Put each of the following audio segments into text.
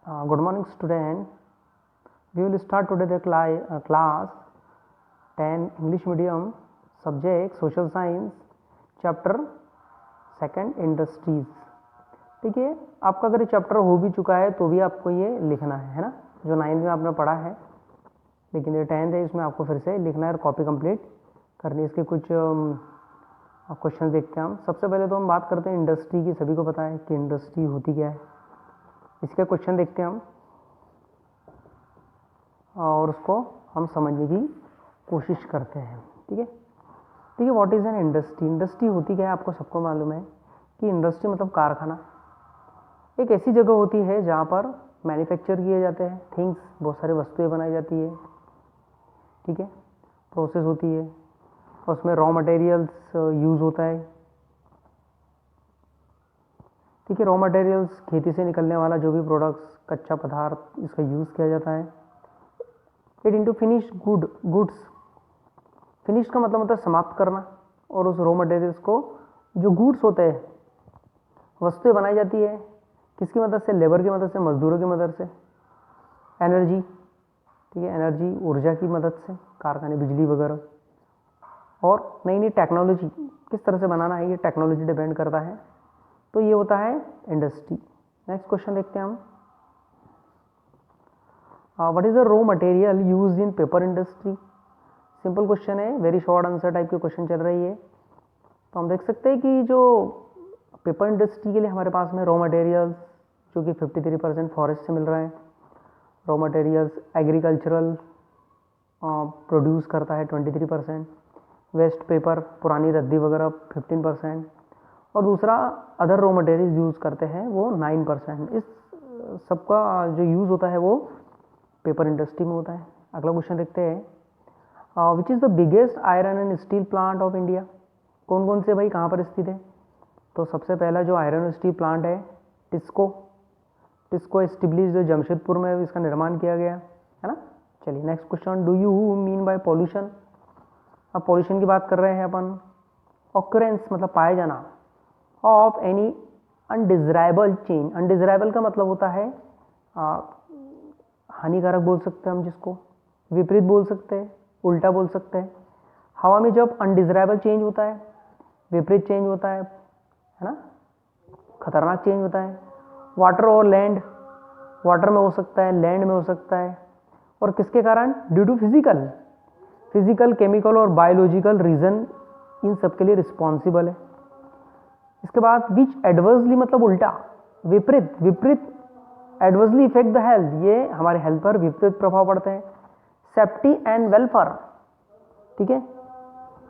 Good morning, student. We will start today the class 10 English medium subject social science chapter second industries. ठीक है, आपका अगर ये chapter हो भी चुका है तो भी आपको ये लिखना है ना, जो 9th में आपने पढ़ा है, लेकिन ये 10th है, इसमें आपको फिर से लिखना है और कॉपी कंप्लीट करनी है। इसके कुछ क्वेश्चन देखते हैं हम। सबसे पहले तो हम बात करते हैं इंडस्ट्री की। सभी को पता है कि इंडस्ट्री होती क्या है। इसके क्वेश्चन देखते हैं हम और उसको हम समझने की कोशिश करते हैं। ठीक है, ठीक है। What is an industry? Industry होती क्या है, आपको सबको मालूम है कि इंडस्ट्री मतलब कारखाना। एक ऐसी जगह होती है जहाँ पर मैन्युफैक्चर किए जाते हैं थिंग्स, बहुत सारी वस्तुएं बनाई जाती है। ठीक है, प्रोसेस होती है, उसमें रॉ मटेरियल्स यूज़ होता है। ठीक है, रॉ मटेरियल्स खेती से निकलने वाला जो भी प्रोडक्ट्स, कच्चा पदार्थ, इसका यूज़ किया जाता है। It into finished goods. Finish का मतलब होता है समाप्त करना, और उस रॉ मटेरियल्स को जो गुड्स होते हैं, वस्तुएं बनाई जाती है किसकी मदद से? लेबर की मदद से, मजदूरों की मदद से, एनर्जी, ठीक है, एनर्जी ऊर्जा की मदद से, कारखाने, बिजली वगैरह, और नई नई टेक्नोलॉजी किस तरह से बनाना है, ये टेक्नोलॉजी डिपेंड करता है। तो ये होता है इंडस्ट्री। नेक्स्ट क्वेश्चन देखते हैं हम। What is the raw material used in paper industry? Simple question है, वेरी शॉर्ट आंसर टाइप के क्वेश्चन चल रही है। तो हम देख सकते हैं कि जो पेपर इंडस्ट्री के लिए हमारे पास में रॉ मटेरियल्स जो कि 53% फॉरेस्ट से मिल रहा है। रॉ मटेरियल्स एग्रीकल्चरल प्रोड्यूस करता है 23%, वेस्ट पेपर पुरानी रद्दी वगैरह 15%, और दूसरा अदर रॉ मटेरियल यूज़ करते हैं वो 9%। इस सबका जो यूज़ होता है वो पेपर इंडस्ट्री में होता है। अगला क्वेश्चन देखते हैं, which is the biggest iron and steel plant of India? कौन कौन से भाई कहाँ पर स्थित है? तो सबसे पहला जो आयरन और स्टील प्लांट है टिस्को एस्टेब्लिश जो जमशेदपुर में इसका निर्माण किया गया है ना। चलिए next question, do you mean by pollution? अब पॉल्यूशन की बात कर रहे हैं अपन। ऑकरेंस मतलब पाया जाना ऑफ एनी अनडिजराइबल चेंज। अनडिजराइबल का मतलब होता है हानिकारक बोल सकते हैं हम जिसको, विपरीत बोल सकते हैं, उल्टा बोल सकते हैं। हवा में जब अनडिजराइबल चेंज होता है, विपरीत चेंज होता है ना, खतरनाक चेंज होता है। वाटर और लैंड, वाटर में हो सकता है, लैंड में हो सकता है, और किसके कारण? ड्यू टू फिजिकल, केमिकल और बायोलॉजिकल रीजन इन सब के लिए रिस्पॉन्सिबल है। इसके बाद विच एडवर्सली मतलब उल्टा, विपरीत एडवर्सली इफेक्ट द हेल्थ, ये हमारे हेल्थ पर विपरीत प्रभाव पड़ते हैं। सेफ्टी एंड वेलफेयर, ठीक है।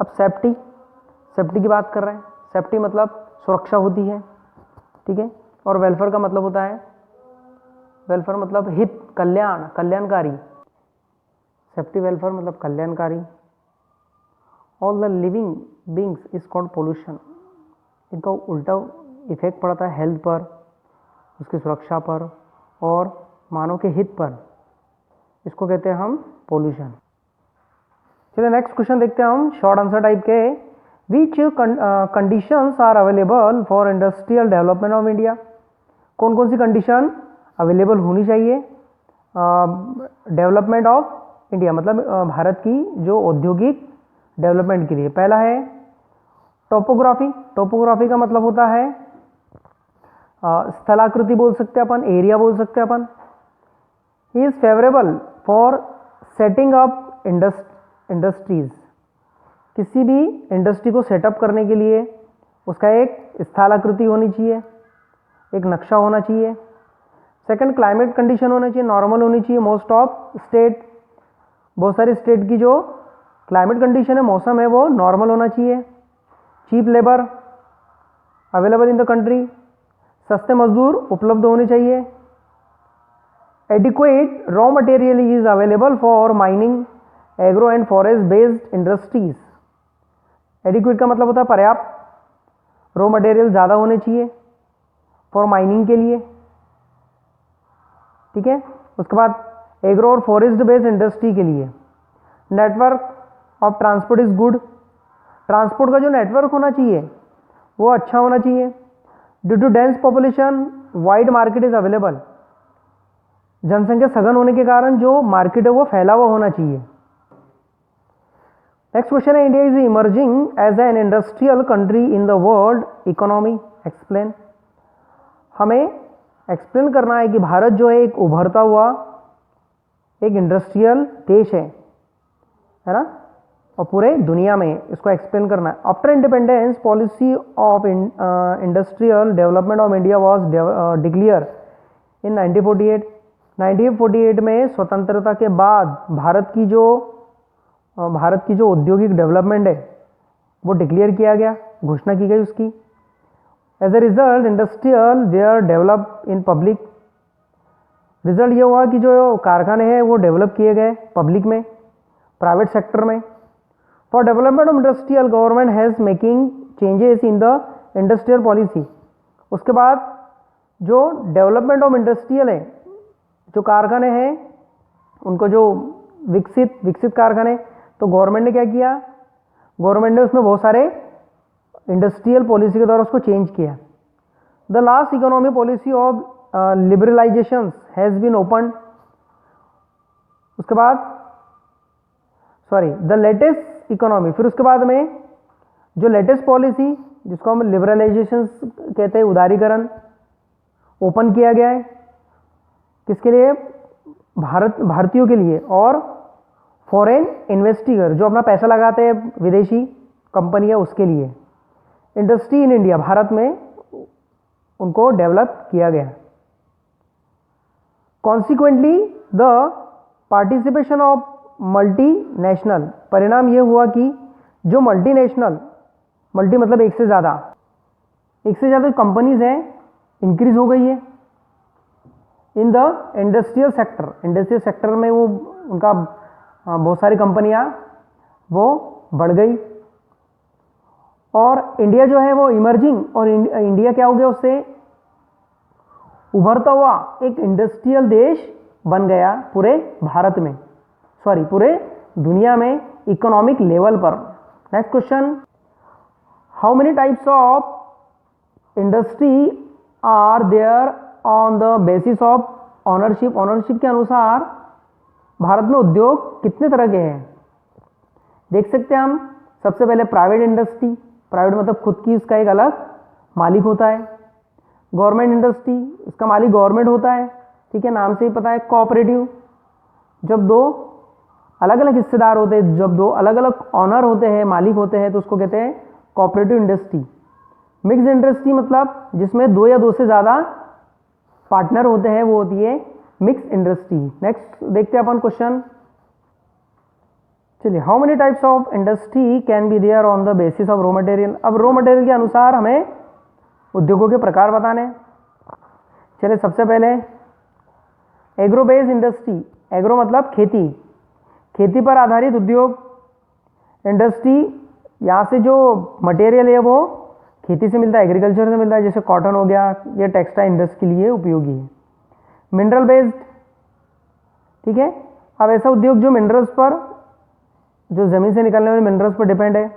अब सेफ्टी की बात कर रहे हैं। सेफ्टी मतलब सुरक्षा होती है, ठीक है, और वेलफेयर का मतलब होता है, वेलफेयर मतलब हित, कल्याणकारी। सेफ्टी वेलफेयर मतलब कल्याणकारी। All the living beings is called pollution. इनका उल्टा इफेक्ट पड़ता है हेल्थ पर, उसकी सुरक्षा पर और मानव के हित पर, इसको कहते हैं हम पोल्यूशन। चलिए नेक्स्ट क्वेश्चन देखते हैं हम, शॉर्ट आंसर टाइप के। Which conditions are available for industrial development of India? कौन कौन सी कंडीशन अवेलेबल होनी चाहिए डेवलपमेंट ऑफ इंडिया, मतलब भारत की जो औद्योगिक डेवलपमेंट के लिए? पहला है टोपोग्राफी का मतलब होता है स्थलाकृति बोल सकते हैं अपन, एरिया बोल सकते हैं अपन। He is favourable for setting up industries. किसी भी इंडस्ट्री को सेटअप करने के लिए उसका एक स्थलाकृति होनी चाहिए, एक नक्शा होना चाहिए। सेकंड, क्लाइमेट कंडीशन होना चाहिए, नॉर्मल होनी चाहिए। मोस्ट ऑफ स्टेट, बहुत सारे स्टेट की जो क्लाइमेट कंडीशन है, मौसम है, वो नॉर्मल होना चाहिए। Cheap labour available in the country, सस्ते मजदूर उपलब्ध होने चाहिए। Adequate raw material is available for mining, agro and forest based industries. Adequate का मतलब होता है पर्याप्त रॉ मटेरियल ज़्यादा होने चाहिए फॉर माइनिंग के लिए, ठीक है। उसके बाद एग्रो और फॉरेस्ट बेस्ड इंडस्ट्री के लिए। Network of transport is good. Transport का जो नेटवर्क होना चाहिए वो अच्छा होना चाहिए। Due to dense population wide market is available. जनसंख्या सघन होने के कारण जो मार्केट है वो फैला हुआ होना चाहिए। नेक्स्ट क्वेश्चन है, India is emerging as an industrial country in the world economy, explain. हमें एक्सप्लेन करना है कि भारत जो है एक उभरता हुआ एक इंडस्ट्रियल देश है ना, और पूरे दुनिया में इसको एक्सप्लेन करना है। After independence policy of industrial development of India was declare in 1948। 1948 में स्वतंत्रता के बाद भारत की जो औद्योगिक डेवलपमेंट है वो डिक्लेयर किया गया, घोषणा की गई उसकी। As a result industrial where develop in public. Result ये हुआ कि जो कारखाने हैं वो डेवलप किए गए पब्लिक में, प्राइवेट सेक्टर में। For development of industrial government has making changes in the industrial policy. उसके बाद जो डेवलपमेंट ऑफ इंडस्ट्रियल है, जो कारखाने हैं उनको जो विकसित कारखाने, तो गवर्नमेंट ने क्या किया, गवर्नमेंट ने उसमें बहुत सारे इंडस्ट्रियल पॉलिसी के द्वारा उसको चेंज किया। The last economy policy of liberalisation has been open. उसके बाद द लेटेस्ट इकोनॉमी, फिर उसके बाद में जो लेटेस्ट पॉलिसी जिसको हम लिबरलाइजेशन कहते हैं, उदारीकरण, ओपन किया गया है किसके लिए, भारतीयों के लिए, और फॉरेन इन्वेस्टिगर जो अपना पैसा लगाते हैं विदेशी कंपनियां उसके लिए। इंडस्ट्री इन इंडिया, भारत में उनको डेवलप किया गया। Consequently the participation of multinational, परिणाम ये हुआ कि जो मल्टीनेशनल, मल्टी मतलब एक से ज़्यादा कंपनीज हैं इंक्रीज हो गई है इन द इंडस्ट्रियल सेक्टर में वो उनका बहुत सारी कंपनियां वो बढ़ गई। और इंडिया जो है वो इमर्जिंग, और इंडिया क्या हो गया, उससे उभरता हुआ एक इंडस्ट्रियल देश बन गया पूरे भारत में, पूरे दुनिया में इकोनॉमिक लेवल पर। Next question, how many types of industry are there on the basis of ownership. Ownership के अनुसार भारत में उद्योग कितने तरह के हैं, देख सकते हैं हम। सबसे पहले प्राइवेट इंडस्ट्री, प्राइवेट मतलब खुद की, इसका एक अलग मालिक होता है। गवर्नमेंट इंडस्ट्री, इसका मालिक गवर्नमेंट होता है, ठीक है, नाम से ही पता है। कोऑपरेटिव, जब दो अलग अलग हिस्सेदार होते हैं, जब दो अलग अलग ऑनर होते हैं, मालिक होते हैं, तो उसको कहते हैं कोऑपरेटिव इंडस्ट्री। मिक्स इंडस्ट्री मतलब जिसमें दो या दो से ज़्यादा पार्टनर होते हैं, वो होती है मिक्स इंडस्ट्री। नेक्स्ट देखते हैं अपन क्वेश्चन, चलिए, how many types of industry can be there on the basis of raw material. अब रॉ मटेरियल के अनुसार हमें उद्योगों के प्रकार बताने। चलिए, सबसे पहले एग्रो बेस्ड इंडस्ट्री, एग्रो मतलब खेती, खेती पर आधारित उद्योग। इंडस्ट्री, यहाँ से जो मटेरियल है वो खेती से मिलता है, एग्रीकल्चर से मिलता है, जैसे कॉटन हो गया, ये टेक्सटाइल इंडस्ट्री के लिए उपयोगी है। मिनरल बेस्ड, ठीक है, अब ऐसा उद्योग जो मिनरल्स पर, जो ज़मीन से निकलने वाले मिनरल्स पर डिपेंड है,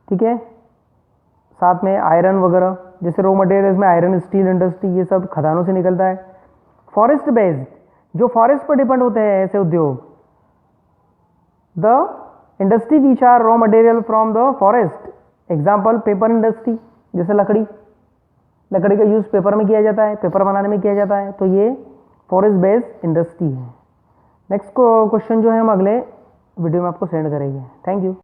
ठीक है, साथ में आयरन वगैरह, जैसे रॉ मटेरियल्स में आयरन, स्टील इंडस्ट्री, ये सब खदानों से निकलता है। फॉरेस्ट बेस्ड, जो फॉरेस्ट पर डिपेंड होते हैं ऐसे उद्योग। The industry which are raw material from the forest, example paper industry, जैसे लकड़ी का यूज़ पेपर में किया जाता है, पेपर बनाने में किया जाता है, तो ये फॉरेस्ट बेस्ड इंडस्ट्री है। नेक्स्ट क्वेश्चन जो है हम अगले वीडियो में आपको सेंड करेंगे। Thank you.